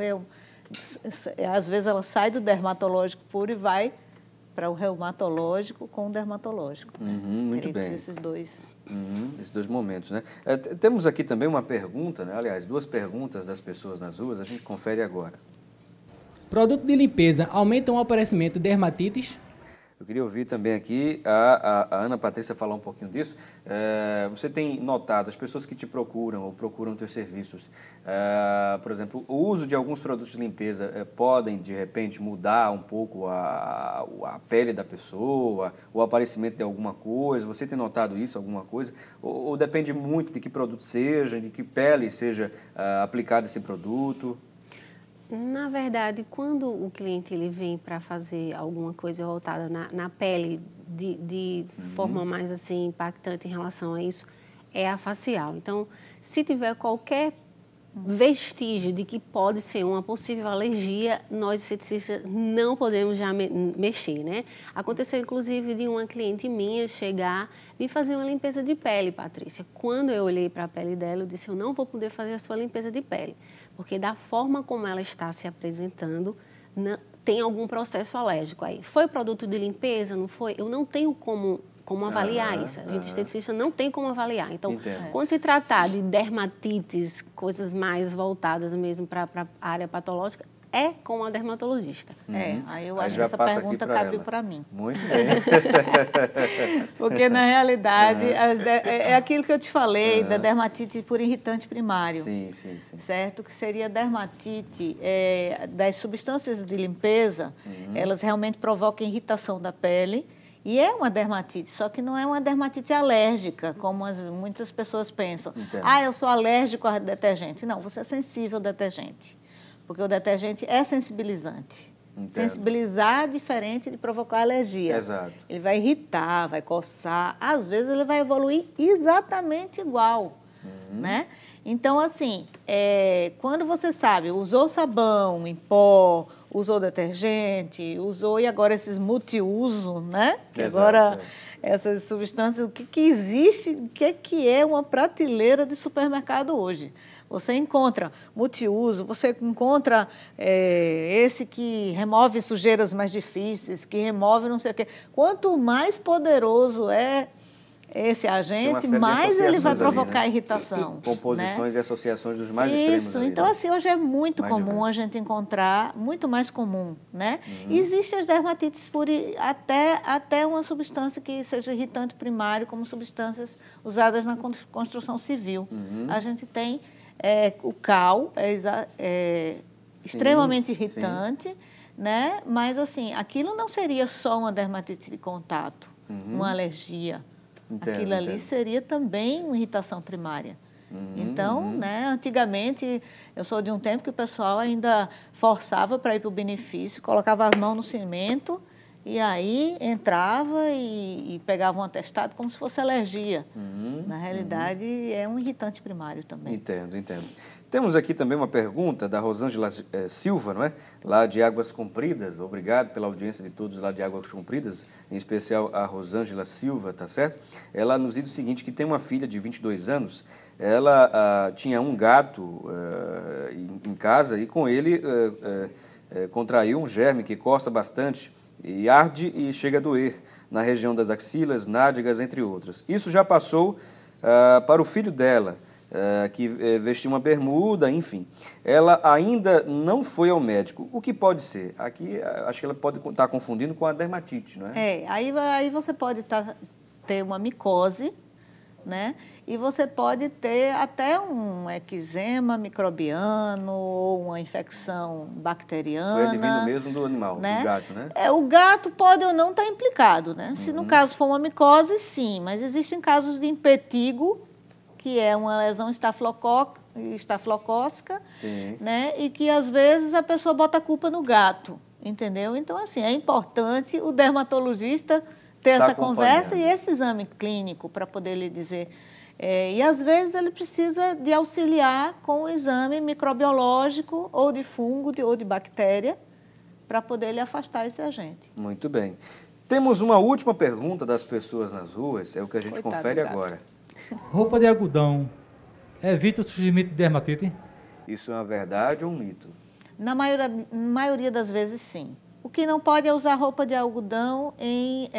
às vezes ela sai do dermatológico puro e vai para o reumatológico com o dermatológico.
Muito bem.
Esses dois.
Esses dois momentos, né? Temos aqui também uma pergunta, né? Aliás, duas perguntas das pessoas nas ruas, a gente confere agora.
Produto de limpeza aumentam o aparecimento de dermatites?
Eu queria ouvir também aqui a Ana Patrícia falar um pouquinho disso. Você tem notado, as pessoas que te procuram ou procuram teus serviços, por exemplo, o uso de alguns produtos de limpeza podem, de repente, mudar um pouco a pele da pessoa, o aparecimento de alguma coisa? Você tem notado isso, alguma coisa? Ou depende muito de que produto seja, de que pele seja aplicado esse produto?
Na verdade, quando o cliente ele vem para fazer alguma coisa voltada na pele de forma mais assim impactante em relação a isso, é a facial. Então, se tiver qualquer vestígio de que pode ser uma possível alergia, nós esteticistas não podemos já mexer, né? Aconteceu, inclusive, de uma cliente minha chegar e fazer uma limpeza de pele, Patrícia. Quando eu olhei para a pele dela, eu disse, eu não vou poder fazer a sua limpeza de pele, porque da forma como ela está se apresentando, tem algum processo alérgico aí. Foi produto de limpeza, não foi? Eu não tenho como avaliar isso. A gente esteticista não tem como avaliar. Então, quando se tratar de dermatites, coisas mais voltadas mesmo para a área patológica, é com a dermatologista.
Aí eu acho que essa pergunta cabe para mim.
Muito bem.
Porque, na realidade, é aquilo que eu te falei, da dermatite por irritante primário.
Sim.
Certo? Que seria a dermatite das substâncias de limpeza, elas realmente provocam irritação da pele. E é uma dermatite, só que não é uma dermatite alérgica, como muitas pessoas pensam.
Entendo.
Eu sou alérgico a detergente. Não, você é sensível ao detergente, porque o detergente é sensibilizante.
Entendo.
Sensibilizar é diferente de provocar alergia.
Exato.
Ele vai irritar, vai coçar, às vezes ele vai evoluir exatamente igual, né? Então, assim, quando você sabe, usou sabão em pó, usou detergente, usou e agora esses multiuso, né? Que agora essas substâncias, o que existe, o que é uma prateleira de supermercado hoje? Você encontra multiuso, você encontra esse que remove sujeiras mais difíceis, que remove não sei o quê. Quanto mais poderoso é esse agente, mais ele vai provocar irritação.
Composições e associações dos mais
extremos.
Isso,
então assim, hoje é muito comum a gente encontrar, muito mais comum, né? Existem as dermatites por até uma substância que seja irritante primário, como substâncias usadas na construção civil. A gente tem o cal, extremamente irritante, né? Mas assim, aquilo não seria só uma dermatite de contato, uma alergia. Aquilo ali seria também uma irritação primária. Então, né, antigamente, eu sou de um tempo que o pessoal ainda forçava para ir para o benefício, colocava as mãos no cimento e aí entrava e pegava um atestado como se fosse alergia. Na realidade, é um irritante primário também.
Entendo. Temos aqui também uma pergunta da Rosângela Silva, não é? Lá de Águas Compridas. Obrigado pela audiência de todos lá de Águas Compridas, em especial a Rosângela Silva, tá certo? Ela nos diz o seguinte, que tem uma filha de 22 anos, ela tinha um gato em casa e com ele contraiu um germe que coça bastante e arde e chega a doer na região das axilas, nádegas, entre outras. Isso já passou para o filho dela, que vestiu uma bermuda, enfim. Ela ainda não foi ao médico. O que pode ser? Aqui, acho que ela pode estar confundindo com a dermatite, não é?
Aí você pode ter uma micose, né? E você pode ter até um eczema microbiano ou uma infecção bacteriana.
Foi advindo mesmo do animal, né? Do gato, né?
O gato pode ou não estar implicado, né? Se no caso for uma micose, sim, mas existem casos de impetigo, que é uma lesão estafilocócica, né? E que às vezes a pessoa bota a culpa no gato, entendeu? Então, assim, é importante o dermatologista ter essa conversa e esse exame clínico para poder lhe dizer. E às vezes ele precisa de auxiliar com o exame microbiológico ou de fungo ou de bactéria para poder lhe afastar esse agente.
Muito bem. Temos uma última pergunta das pessoas nas ruas, é o que a gente confere agora.
Roupa de algodão evita o surgimento de dermatite?
Isso é uma verdade ou um mito?
Na maioria das vezes, sim. O que não pode é usar roupa de algodão em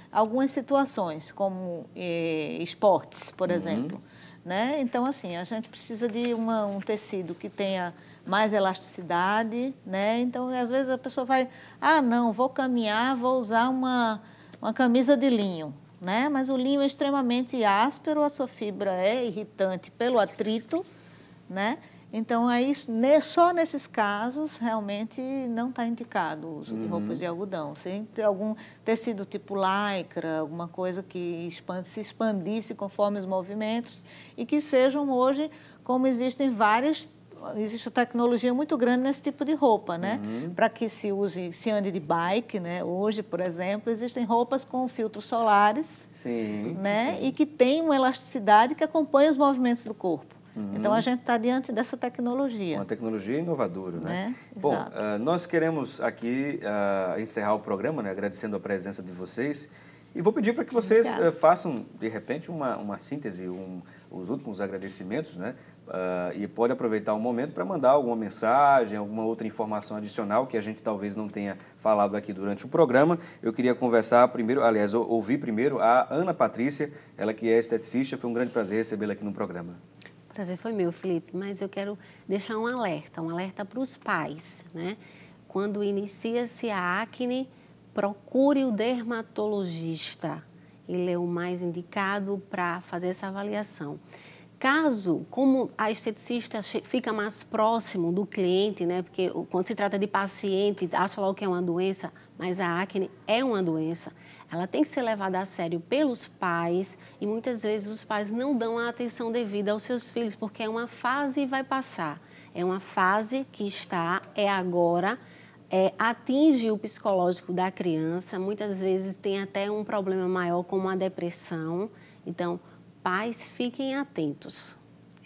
algumas situações, como esportes, por exemplo. né? Então, assim, a gente precisa de um tecido que tenha mais elasticidade, né? Então, às vezes a pessoa vai, não, vou caminhar, vou usar uma camisa de linho, né? Mas o linho é extremamente áspero, a sua fibra é irritante pelo atrito, né? Então, aí, só nesses casos, realmente não está indicado o uso de roupas de algodão. Se tem algum tecido tipo lycra, alguma coisa que se expandisse conforme os movimentos e que sejam hoje, como existe tecnologia muito grande nesse tipo de roupa, né? Para que se ande de bike, né? Hoje, por exemplo, existem roupas com filtros solares, né? E que tem uma elasticidade que acompanha os movimentos do corpo. Então, a gente está diante dessa tecnologia.
Uma tecnologia inovadora, né? Bom,
Exato.
nós queremos aqui encerrar o programa, né, agradecendo a presença de vocês. E vou pedir para que vocês façam, de repente, uma síntese, os últimos agradecimentos, né? E pode aproveitar o momento para mandar alguma mensagem, alguma outra informação adicional que a gente talvez não tenha falado aqui durante o programa. Eu queria conversar primeiro, aliás, ouvir primeiro a Ana Patrícia, ela que é esteticista. Foi um grande prazer recebê-la aqui no programa.
O prazer foi meu, Felipe, mas eu quero deixar um alerta para os pais, né? Quando inicia-se a acne, procure o dermatologista. Ele é o mais indicado para fazer essa avaliação. Caso, como a esteticista fica mais próximo do cliente, né? Porque quando se trata de paciente, acha logo que é uma doença, mas a acne é uma doença. Ela tem que ser levada a sério pelos pais e muitas vezes os pais não dão a atenção devida aos seus filhos, porque é uma fase e vai passar. É uma fase que é agora, atinge o psicológico da criança, muitas vezes tem até um problema maior como a depressão. Então, pais, fiquem atentos.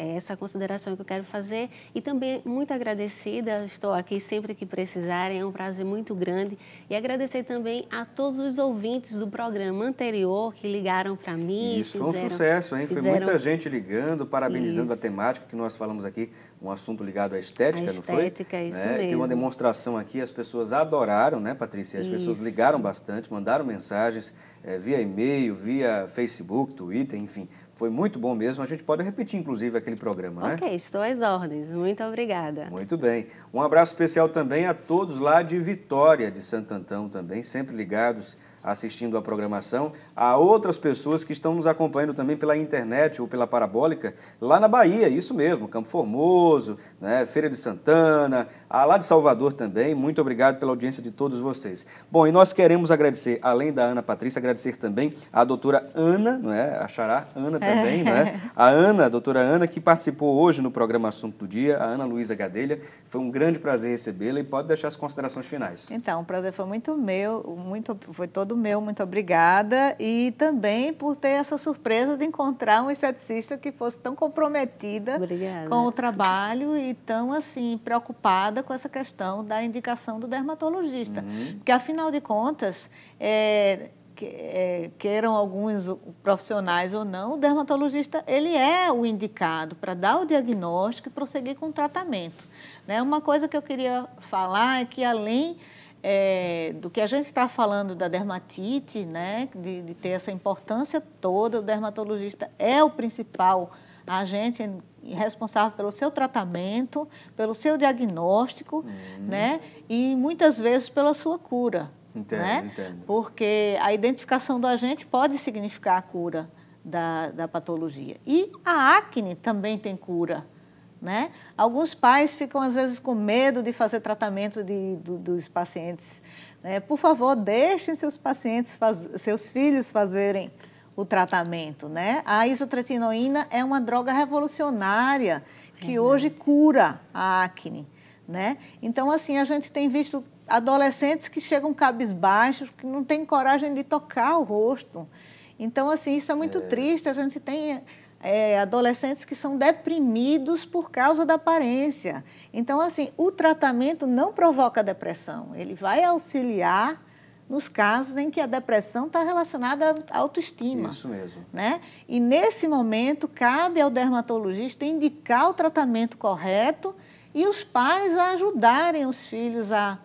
É essa a consideração que eu quero fazer e também muito agradecida, estou aqui sempre que precisarem, é um prazer muito grande e agradecer também a todos os ouvintes do programa anterior que ligaram para mim.
Isso, foi um sucesso, hein? Foi muita gente ligando, parabenizando a temática que nós falamos aqui, um assunto ligado à estética, não foi?
Estética, isso
mesmo. Tem uma demonstração aqui, as pessoas adoraram, né, Patrícia? As pessoas ligaram bastante, mandaram mensagens via e-mail, via Facebook, Twitter, enfim. Foi muito bom mesmo. A gente pode repetir, inclusive, aquele programa, né?
Ok, estou às ordens. Muito obrigada.
Muito bem. Um abraço especial também a todos lá de Vitória, de Santo Antão também, sempre ligados, assistindo a programação. A outras pessoas que estão nos acompanhando também pela internet ou pela parabólica, lá na Bahia, isso mesmo, Campo Formoso, né, Feira de Santana, lá de Salvador também. Muito obrigado pela audiência de todos vocês. Bom, e nós queremos agradecer, além da Ana Patrícia, agradecer também a doutora Ana, não é? A xará Ana também, não é? A doutora Ana, que participou hoje no programa Assunto do Dia, a Ana Luísa Gadelha. Foi um grande prazer recebê-la e pode deixar as considerações finais.
Então, o prazer foi muito meu, foi todo meu, muito obrigada. E também por ter essa surpresa de encontrar uma esteticista que fosse tão comprometida com o trabalho e tão, assim, preocupada com essa questão da indicação do dermatologista. Porque, afinal de contas, queiram alguns profissionais ou não, o dermatologista ele é o indicado para dar o diagnóstico e prosseguir com o tratamento. Né? Uma coisa que eu queria falar é que, além do que a gente está falando da dermatite, né, de ter essa importância toda, o dermatologista é o principal agente responsável pelo seu tratamento, pelo seu diagnóstico, né, e muitas vezes pela sua cura. Entendo. Porque a identificação do agente pode significar a cura da patologia. E a acne também tem cura. Né? Alguns pais ficam, às vezes, com medo de fazer tratamento dos pacientes. Né? Por favor, deixem seus filhos fazerem o tratamento. Né? A isotretinoína é uma droga revolucionária que hoje cura a acne. Né? Então, assim, a gente tem visto adolescentes que chegam cabisbaixos, que não têm coragem de tocar o rosto. Então, assim, isso é muito triste. A gente tem adolescentes que são deprimidos por causa da aparência. Então, assim, o tratamento não provoca depressão. Ele vai auxiliar nos casos em que a depressão está relacionada à autoestima.
Isso mesmo.
Né? E, nesse momento, cabe ao dermatologista indicar o tratamento correto e os pais a ajudarem os filhos a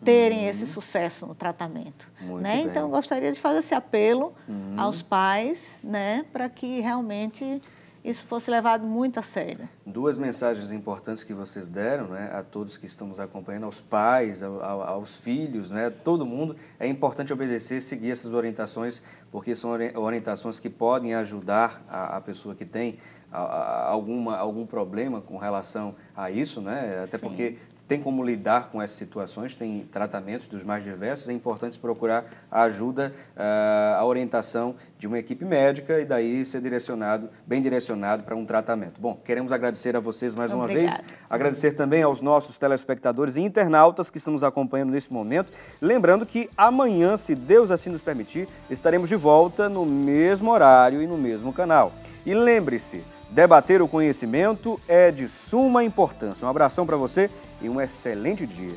terem esse sucesso no tratamento. Né? Então, eu gostaria de fazer esse apelo aos pais, né, para que realmente isso fosse levado muito a sério.
Duas mensagens importantes que vocês deram, né, a todos que estamos acompanhando, aos pais, aos filhos, né, todo mundo. É importante obedecer, seguir essas orientações, porque são orientações que podem ajudar a pessoa que tem algum problema com relação a isso, né? Até porque tem como lidar com essas situações, tem tratamentos dos mais diversos, é importante procurar a ajuda, a orientação de uma equipe médica e daí ser bem direcionado para um tratamento. Bom, queremos agradecer a vocês mais uma vez, agradecer também aos nossos telespectadores e internautas que estão nos acompanhando nesse momento. Lembrando que amanhã, se Deus assim nos permitir, estaremos de volta no mesmo horário e no mesmo canal. E lembre-se, debater o conhecimento é de suma importância. Um abração para você e um excelente dia.